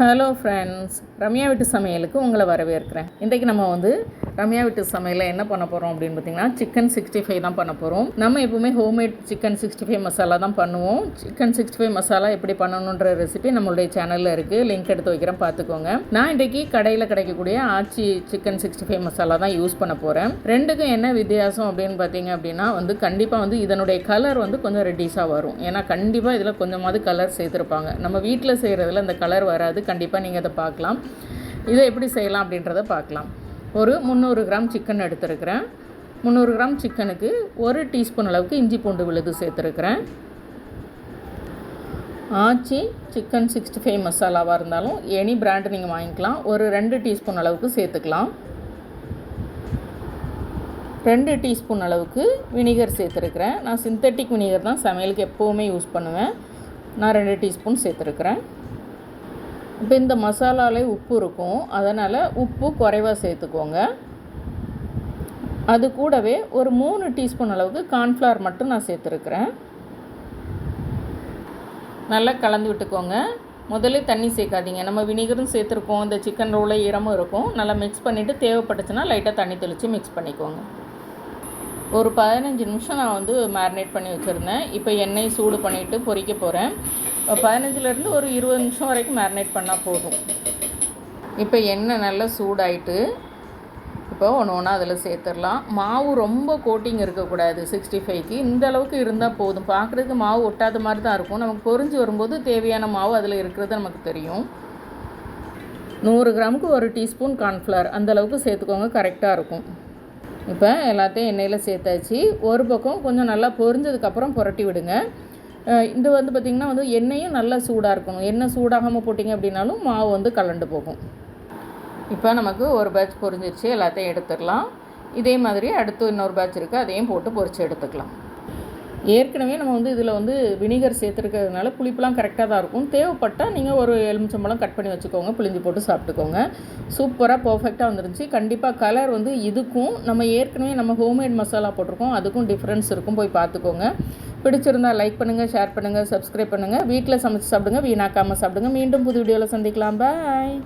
Hello friends, Ramya வீட்டு சமையலுக்கு உங்களை வரவேற்கிறேன். இன்றைக்கி நம்ம ரம்யா வீட்டு சமையலில் என்ன பண்ண போகிறோம் அப்படின்னு பார்த்திங்கன்னா சிக்கன் 65 தான் பண்ண போகிறோம். நம்ம எப்போவுமே ஹோம்மேட் சிக்கன் 65 மசாலா தான் பண்ணுவோம். சிக்கன் 65 மசாலா எப்படி பண்ணணுன்ற ரெசிபி நம்மளுடைய சேனலில் இருக்குது. லிங்க் எடுத்து வைக்கிறேன், பார்த்துக்கோங்க. நான் இன்றைக்கி கடையில் கிடைக்கக்கூடிய ஆச்சி சிக்கன் 65 மசாலா தான் யூஸ் பண்ண போகிறேன். ரெண்டுக்கும் என்ன வித்தியாசம் அப்படின்னு பார்த்தீங்க அப்படின்னா கண்டிப்பாக இதனுடைய கலர் கொஞ்சம் ரெட்டிஸாக வரும். ஏன்னா கண்டிப்பாக இதில் கொஞ்சமாவது கலர் சேர்த்துருப்பாங்க. நம்ம வீட்டில் செய்கிறதுல இந்த கலர் வராது. கண்டிப்பாக நீங்கள் அதை பார்க்கலாம். இதை எப்படி செய்யலாம் அப்படின்றத பார்க்கலாம். ஒரு 300 கிராம் சிக்கன் எடுத்துருக்கிறேன். 300 கிராம் சிக்கனுக்கு 1 டீஸ்பூன் அளவுக்கு இஞ்சி பூண்டு விழுது சேர்த்துருக்கிறேன். ஆச்சி சிக்கன் 65 மசாலாவாக இருந்தாலும் எனி பிராண்டு நீங்கள் வாங்கிக்கலாம். ஒரு 2 டீஸ்பூன் அளவுக்கு சேர்த்துக்கலாம். 2 டீஸ்பூன் அளவுக்கு வினிகர் சேர்த்துருக்கிறேன். நான் சிந்தட்டிக் வினிகர் தான் சமையலுக்கு எப்போவுமே யூஸ் பண்ணுவேன். நான் 2 டீஸ்பூன் சேர்த்துருக்கிறேன். இப்போ இந்த மசாலாலே உப்பு இருக்கும், அதனால் உப்பு குறைவாக சேர்த்துக்கோங்க. அது கூடவே ஒரு 3 டீஸ்பூன் அளவுக்கு கார்ன்ஃப்ளவர் மட்டும் நான் சேர்த்துருக்கிறேன். நல்லா கலந்து விட்டுக்கோங்க. முதல்ல தண்ணி சேர்க்காதீங்க. நம்ம வினிகரும் சேர்த்துருக்கோம், இந்த சிக்கன் ரோல ஈரமும் இருக்கும். நல்லா மிக்ஸ் பண்ணிவிட்டு தேவைப்பட்டுச்சுன்னா லைட்டாக தண்ணி தெளித்து மிக்ஸ் பண்ணிக்கோங்க. ஒரு 15 நிமிஷம் நான் மேரினேட் பண்ணி வச்சுருந்தேன். இப்போ எண்ணெய் சூடு பண்ணிவிட்டு பொரிக்க போகிறேன். 15லேருந்து ஒரு 20 நிமிஷம் வரைக்கும் மேரினேட் பண்ணால் போதும். இப்போ எண்ணெய் நல்லா சூடாயிட்டு இப்போ ஒன்று ஒன்றா அதில் சேர்த்துடலாம். மாவு ரொம்ப கோட்டிங் இருக்கக்கூடாது. 65க்கு இந்த அளவுக்கு இருந்தால் போதும். பார்க்குறதுக்கு மாவு ஒட்டாத மாதிரி தான் இருக்கும். நமக்கு பொரிஞ்சு வரும்போது தேவையான மாவு அதில் இருக்கிறது நமக்கு தெரியும். 100 கிராமுக்கு 1 டீஸ்பூன் கார்ன்ஃப்ளவர் அந்தளவுக்கு சேர்த்துக்கோங்க, கரெக்டாக இருக்கும். இப்போ எல்லாத்தையும் எண்ணெயில் சேர்த்தாச்சு. ஒரு பக்கம் கொஞ்சம் நல்லா பொரிஞ்சதுக்கப்புறம் புரட்டி விடுங்க. இது பார்த்திங்கன்னா எண்ணெயும் நல்லா சூடாக இருக்கணும். எண்ணெய் சூடாகாமல் போட்டிங்க அப்படின்னாலும் மாவு கலண்டு போகும். இப்போ நமக்கு ஒரு பேட்ச் பொரிஞ்சிருச்சு, எல்லாத்தையும் எடுத்துடலாம். இதே மாதிரி அடுத்து இன்னொரு பேட்ச் இருக்குது, அதையும் போட்டு பொரித்து எடுத்துக்கலாம். ஏற்கனவே நம்ம இதில் வினிகர் சேர்த்துருக்கிறதுனால புளிப்புலாம் கரெக்டாக தான் இருக்கும். தேவைப்பட்டால் நீங்கள் ஒரு எலுமிச்சம்பழம் கட் பண்ணி வச்சுக்கோங்க, புளிஞ்சு போட்டு சாப்பிட்டுக்கோங்க. சூப்பராக பர்ஃபெக்டாக வந்துருந்துச்சு. கண்டிப்பாக கலர் இதுக்கும் நம்ம ஏற்கனவே நம்ம ஹோம்மேட் மசாலா போட்டிருக்கோம், அதுக்கும் டிஃப்ரென்ஸ் இருக்கும். போய் பார்த்துக்கோங்க. பிடிச்சிருந்தால் லைக் பண்ணுங்கள், ஷேர் பண்ணுங்கள், சப்ஸ்கிரைப் பண்ணுங்கள். வீட்டில் சமைச்சு சாப்பிடுங்க, வீணாக்காமல் சாப்பிடுங்க. மீண்டும் புது வீடியோவில் சந்திக்கலாம். பாய்.